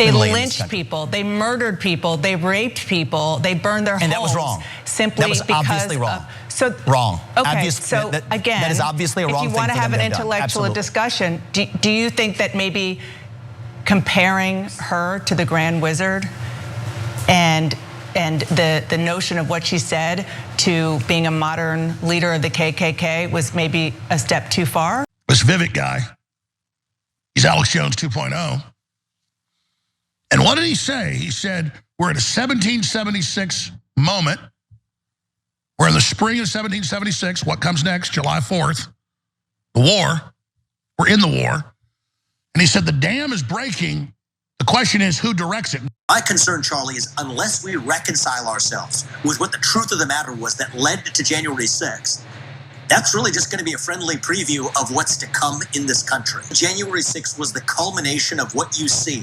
They lynched people, they murdered people, they raped people, they burned their homes. And that was wrong. Simply that was because obviously wrong. Wrong. Okay, so again, that is obviously a wrong thing. If you want to have an intellectual discussion, do you think that maybe comparing her to the Grand Wizard and the notion of what she said to being a modern leader of the KKK was maybe a step too far? This Vivek guy, he's Alex Jones 2.0. And what did he say? He said, we're at a 1776 moment. We're in the spring of 1776. What comes next? July 4th. The war. We're in the war. And he said, the dam is breaking. The question is, who directs it? My concern, Charlie, is unless we reconcile ourselves with what the truth of the matter was that led to January 6th, that's really just going to be a friendly preview of what's to come in this country. January 6th was the culmination of what you see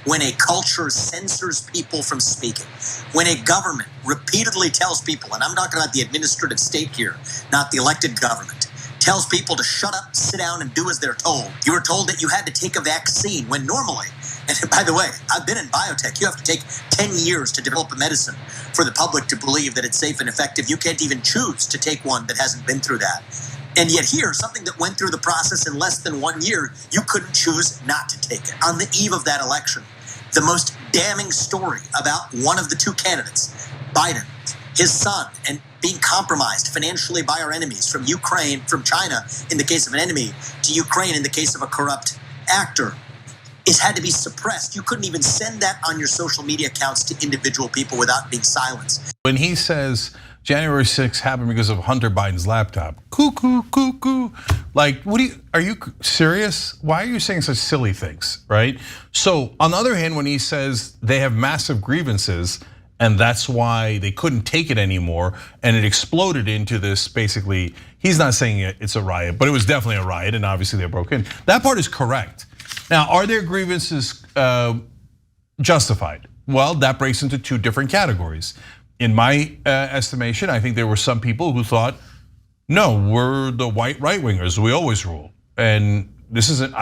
when a culture censors people from speaking, when a government repeatedly tells people, and I'm talking about the administrative state here, not the elected government, tells people to shut up, sit down, and do as they're told. You were told that you had to take a vaccine when normally, and by the way, I've been in biotech, you have to take 10 years to develop a medicine for the public to believe that it's safe and effective. You can't even choose to take one that hasn't been through that. And yet here, something that went through the process in less than 1 year, you couldn't choose not to take it. On the eve of that election, the most damning story about one of the two candidates, Biden, his son, and being compromised financially by our enemies, from Ukraine, from China in the case of an enemy, to Ukraine in the case of a corrupt actor, is had to be suppressed. You couldn't even send that on your social media accounts to individual people without being silenced. When he says January 6th happened because of Hunter Biden's laptop, cuckoo. Like, are you serious? Why are you saying such silly things, right? So on the other hand, when he says they have massive grievances and that's why they couldn't take it anymore and it exploded into this, basically, he's not saying it's a riot, but it was definitely a riot and obviously they broke in. That part is correct. Now, are their grievances justified? Well, that breaks into two different categories. In my estimation, I think there were some people who thought, no, we're the white right-wingers, we always rule. And this isn't,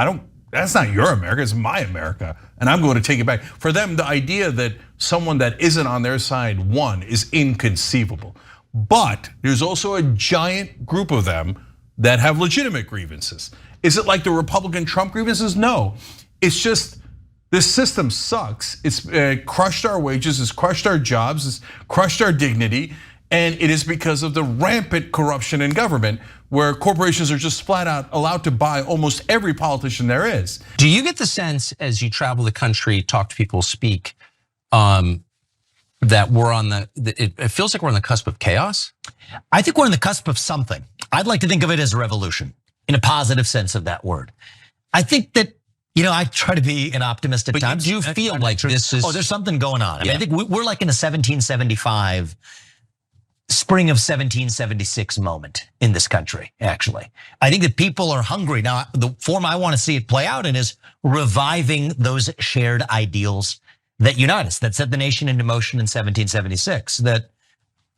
that's not your America, it's my America. And I'm going to take it back. For them, the idea that someone that isn't on their side won is inconceivable. But there's also a giant group of them that have legitimate grievances. Is it like the Republican Trump grievances? No, it's just this system sucks. It's crushed our wages, it's crushed our jobs, it's crushed our dignity. And it is because of the rampant corruption in government where corporations are just flat out allowed to buy almost every politician there is. Do you get the sense as you travel the country, talk to people, speak, that we're on it feels like we're on the cusp of chaos? I think we're on the cusp of something. I'd like to think of it as a revolution in a positive sense of that word. I think that, I try to be an optimist at times. Do you feel like this is? Oh, there's something going on. I mean, I think we're like in a 1775, spring of 1776 moment in this country, actually. I think that people are hungry. Now, the form I want to see it play out in is reviving those shared ideals that unite us, that set the nation into motion in 1776, that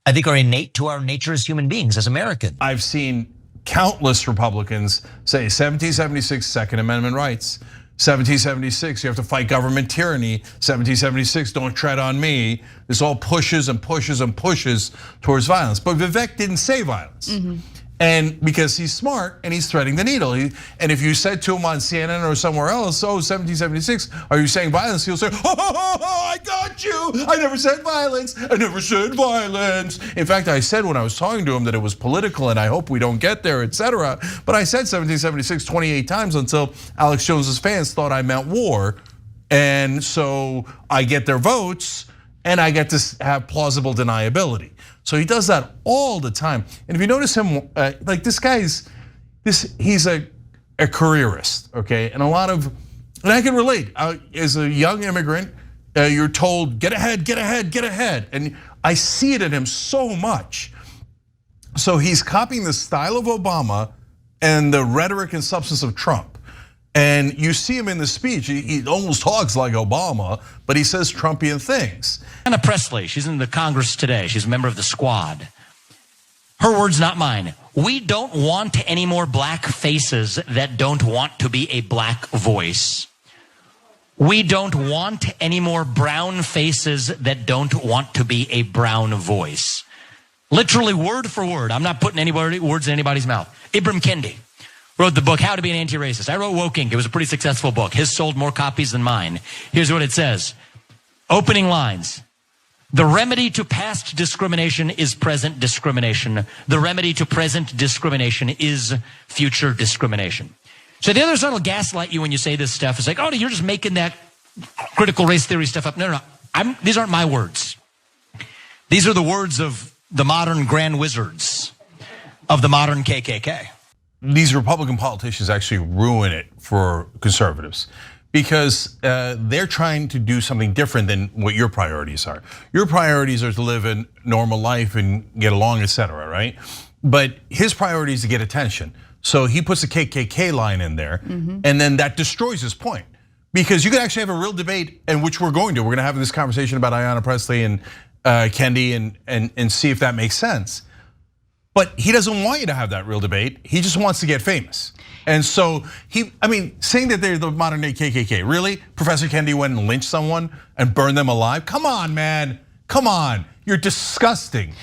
I think are innate to our nature as human beings, as Americans. I've seen countless Republicans say 1776 Second Amendment rights, 1776 you have to fight government tyranny, 1776 don't tread on me. This all pushes and pushes and pushes towards violence. But Vivek didn't say violence. And because he's smart and he's threading the needle. And if you said to him on CNN or somewhere else, 1776, are you saying violence? He'll say, I got you. I never said violence. I never said violence. In fact, I said when I was talking to him that it was political and I hope we don't get there, etc. But I said 1776 28 times until Alex Jones's fans thought I meant war. And so I get their votes and I get to have plausible deniability. So he does that all the time. And if you notice him, like this guy's, he's a careerist, okay? And I can relate. As a young immigrant, you're told, get ahead, get ahead, get ahead. And I see it in him so much. So he's copying the style of Obama and the rhetoric and substance of Trump. And you see him in the speech, he almost talks like Obama, but he says Trumpian things. Anna Presley, she's in the Congress today. She's a member of the Squad. Her words, not mine. We don't want any more black faces that don't want to be a black voice. We don't want any more brown faces that don't want to be a brown voice. Literally word for word. I'm not putting any words in anybody's mouth. Ibram Kendi wrote the book, How to Be an Anti-Racist. I wrote Woke Inc. It was a pretty successful book. His sold more copies than mine. Here's what it says. Opening lines. The remedy to past discrimination is present discrimination. The remedy to present discrimination is future discrimination. So the other side will gaslight you when you say this stuff. It's like, oh, you're just making that critical race theory stuff up. No. These aren't my words. These are the words of the modern grand wizards of the modern KKK. These Republican politicians actually ruin it for conservatives because they're trying to do something different than what your priorities are. Your priorities are to live a normal life and get along, etc., right? But his priority is to get attention. So he puts a KKK line in there, and then that destroys his point. Because you could actually have a real debate, and which we're going to. We're going to have this conversation about Ayanna Pressley and Kendi and see if that makes sense. But he doesn't want you to have that real debate. He just wants to get famous. And so saying that they're the modern day KKK, really? Professor Kendi went and lynched someone and burned them alive? Come on, man, come on. You're disgusting.